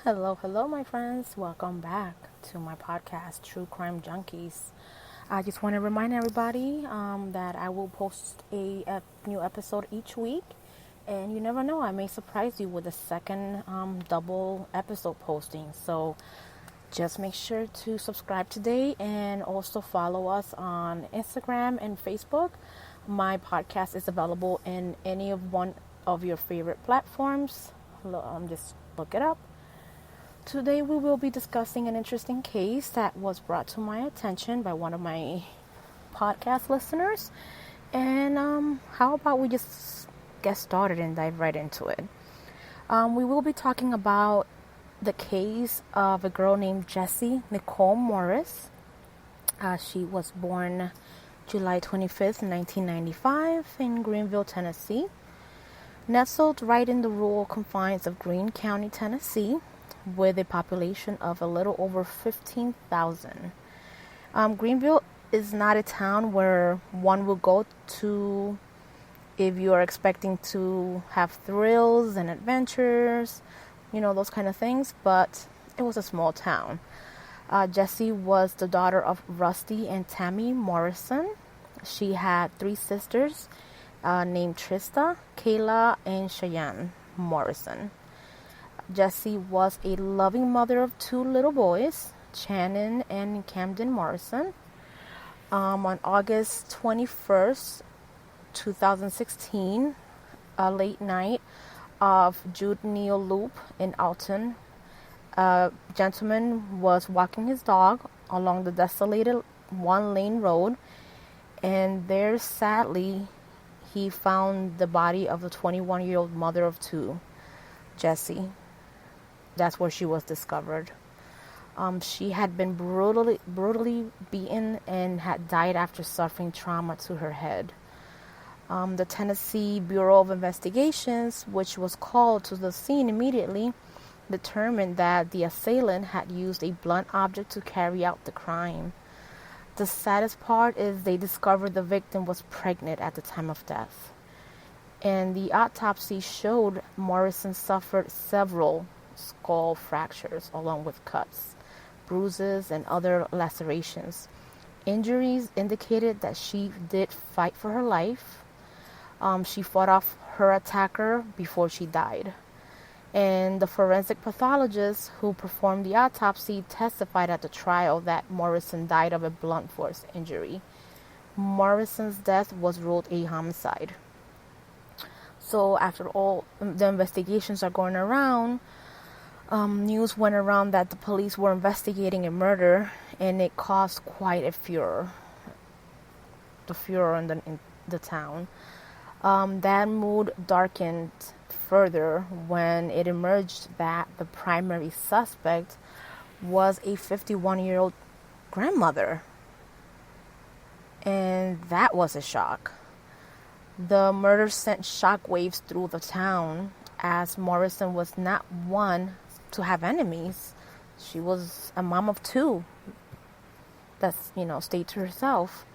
Hello, my friends. Welcome back to my podcast, True Crime Junkies. I just want to remind everybody that I will post a new episode each week, and you never know, I may surprise you with a second double episode posting. So just make sure to subscribe today and also follow us on Instagram and Facebook. My podcast is available in any of one of your favorite platforms. Just look it up. Today we will be discussing an interesting case that was brought to my attention by one of my podcast listeners. And how about we just get started and dive right into it. We will be talking about the case of a girl named Nicole Morris. She was born July 25th, 1995 in Greenville, Tennessee. Nestled right in the rural confines of Greene County, Tennessee, with a population of a little over 15,000. Greenville is not a town where one will go to if you are expecting to have thrills and adventures, those kind of things, but it was a small town. Jessie was the daughter of Rusty and Tammy Morrison. She had three sisters named Trista, Kayla, and Cheyenne Morrison. Jessie was a loving mother of two little boys, Shannon and Camden Morrison. On August 21st, 2016, a late night of Jude Neal Loop in Alton, a gentleman was walking his dog along the desolated one-lane road, and there, sadly, he found the body of the 21-year-old mother of two, Jessie. That's where she was discovered. She had been brutally beaten and had died after suffering trauma to her head. The Tennessee Bureau of Investigations, which was called to the scene immediately, determined that the assailant had used a blunt object to carry out the crime. The saddest part is they discovered the victim was pregnant at the time of death. And the autopsy showed Morrison suffered several skull fractures along with cuts, bruises, and other lacerations. Injuries indicated that she did fight for her life. She fought off her attacker before she died. And the forensic pathologist who performed the autopsy testified at the trial that Morrison died of a blunt force injury. Morrison's death was ruled a homicide. So after all the investigations are going around, news went around that the police were investigating a murder, and it caused quite a furor. The furor in the town. That mood darkened further when it emerged that the primary suspect was a 51-year-old grandmother. And that was a shock. The murder sent shockwaves through the town, as Morrison was not one to have enemies. She was a mom of two that's, stayed to herself.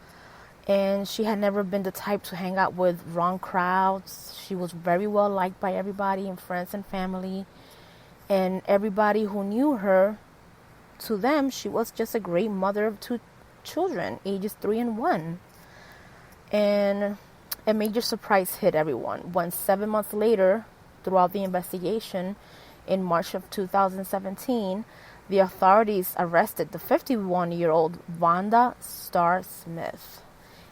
And she had never been the type to hang out with wrong crowds. She was very well liked by everybody and friends and family. And everybody who knew her, to them, she was just a great mother of two children, ages 3 and 1. And a major surprise hit everyone when 7 months later, throughout the investigation, in March of 2017, the authorities arrested the 51-year-old Vonda Starr Smith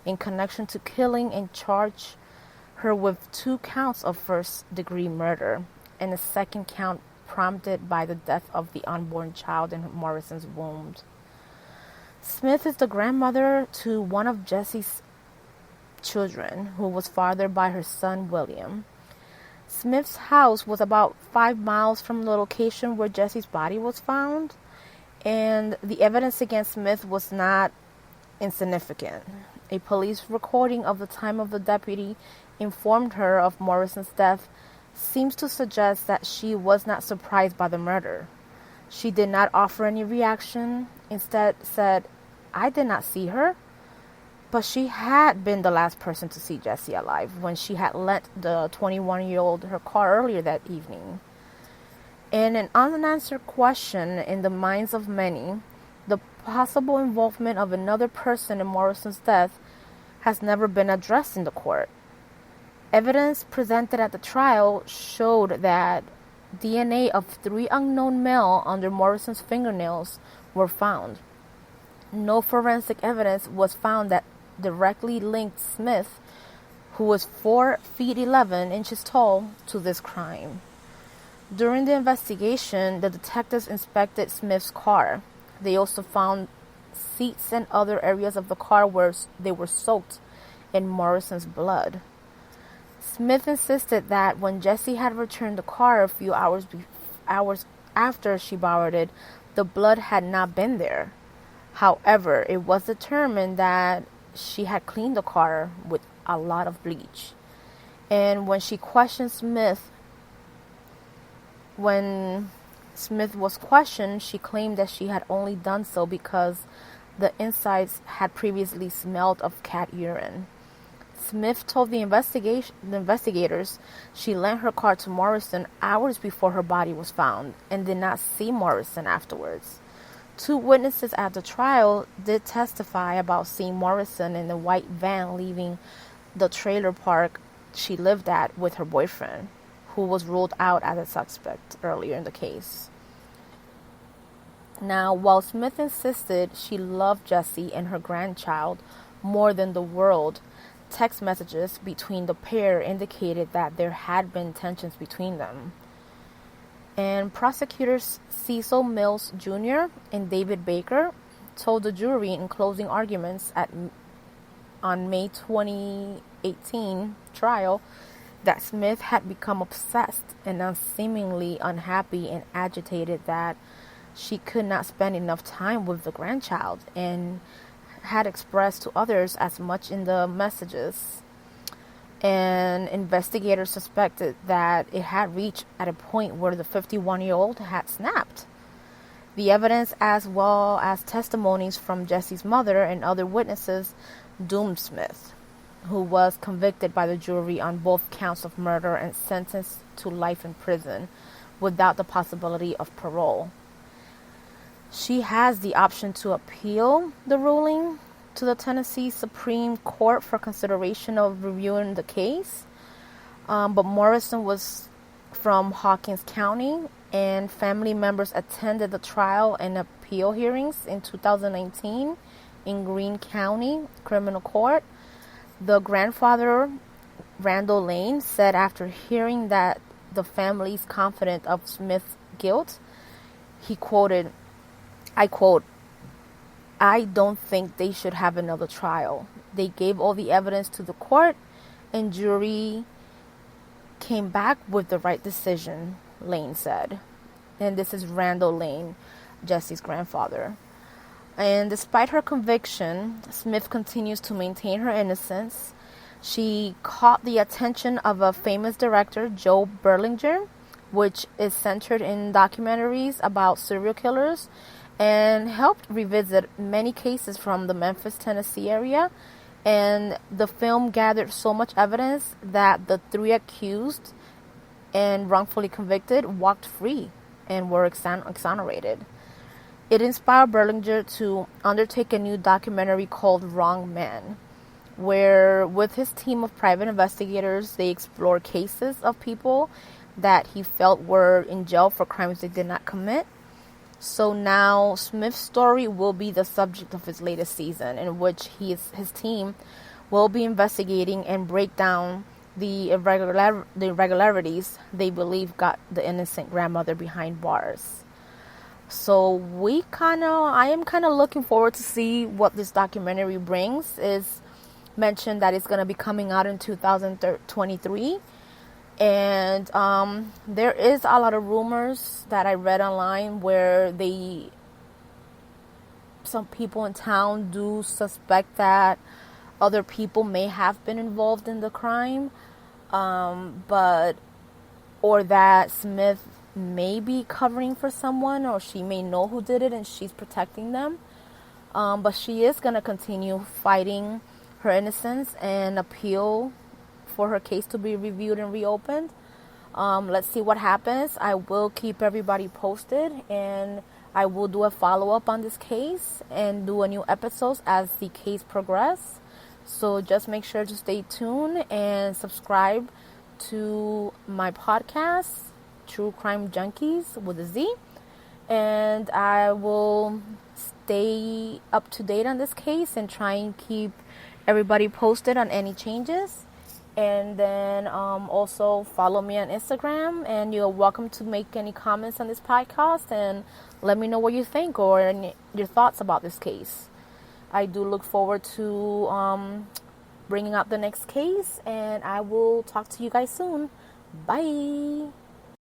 in connection to killing and charged her with 2 counts of first-degree murder and a second count prompted by the death of the unborn child in Morrison's womb. Smith is the grandmother to one of Jessie's children, who was fathered by her son William. Smith's house was about 5 miles from the location where Jessie's body was found, and the evidence against Smith was not insignificant. A police recording of the time of the deputy informed her of Morrison's death seems to suggest that she was not surprised by the murder. She did not offer any reaction, instead said, "I did not see her." But she had been the last person to see Jessie alive when she had lent the 21-year-old her car earlier that evening. In an unanswered question in the minds of many, the possible involvement of another person in Morrison's death has never been addressed in the court. Evidence presented at the trial showed that DNA of 3 unknown males under Morrison's fingernails were found. No forensic evidence was found that directly linked Smith, who was 4 feet 11 inches tall, to this crime. During the investigation, the detectives inspected Smith's car. They also found seats and other areas of the car where they were soaked in Morrison's blood. Smith insisted that when Jessie had returned the car a few hours after she borrowed it, the blood had not been there. However, it was determined that she had cleaned the car with a lot of bleach. And when Smith was questioned, she claimed that she had only done so because the insides had previously smelled of cat urine. Smith told the investigators she lent her car to Morrison hours before her body was found and did not see Morrison afterwards. 2 witnesses at the trial did testify about seeing Morrison in the white van leaving the trailer park she lived at with her boyfriend, who was ruled out as a suspect earlier in the case. Now, while Smith insisted she loved Jessie and her grandchild more than the world, text messages between the pair indicated that there had been tensions between them. And prosecutors Cecil Mills Jr. and David Baker told the jury in closing arguments on May 2018 trial that Smith had become obsessed and seemingly unhappy and agitated that she could not spend enough time with the grandchild, and had expressed to others as much in the messages. And investigators suspected that it had reached at a point where the 51-year-old had snapped. The evidence, as well as testimonies from Jessie's mother and other witnesses, doomed Smith, who was convicted by the jury on both counts of murder and sentenced to life in prison without the possibility of parole. She has the option to appeal the ruling to the Tennessee Supreme Court for consideration of reviewing the case. But Morrison was from Hawkins County, and family members attended the trial and appeal hearings in 2019 in Greene County Criminal Court. The grandfather, Randall Lane, said after hearing that the family is confident of Smith's guilt, he quoted, I quote, "I don't think they should have another trial. They gave all the evidence to the court and jury came back with the right decision," Lane said. And this is Randall Lane, Jesse's grandfather. And despite her conviction, Smith continues to maintain her innocence. She caught the attention of a famous director, Joe Berlinger, which is centered in documentaries about serial killers, and helped revisit many cases from the Memphis, Tennessee area. And the film gathered so much evidence that the 3 accused and wrongfully convicted walked free and were exonerated. It inspired Berlinger to undertake a new documentary called Wrong Man, where with his team of private investigators, they explore cases of people that he felt were in jail for crimes they did not commit. So now Smith's story will be the subject of his latest season, in which his team will be investigating and break down the irregularities they believe got the innocent grandmother behind bars. So I am kind of looking forward to see what this documentary brings. It's mentioned that it's going to be coming out in 2023. And there is a lot of rumors that I read online where some people in town do suspect that other people may have been involved in the crime, or that Smith may be covering for someone, or she may know who did it and she's protecting them. But she is going to continue fighting her innocence and appeal for her case to be reviewed and reopened. Let's see what happens. I will keep everybody posted, and I will do a follow-up on this case and do a new episodes as the case progresses. So just make sure to stay tuned and subscribe to my podcast, True Crime Junkies with a Z. And I will stay up to date on this case and try and keep everybody posted on any changes. And then also follow me on Instagram, and you're welcome to make any comments on this podcast and let me know what you think or your thoughts about this case. I do look forward to bringing up the next case, and I will talk to you guys soon. Bye.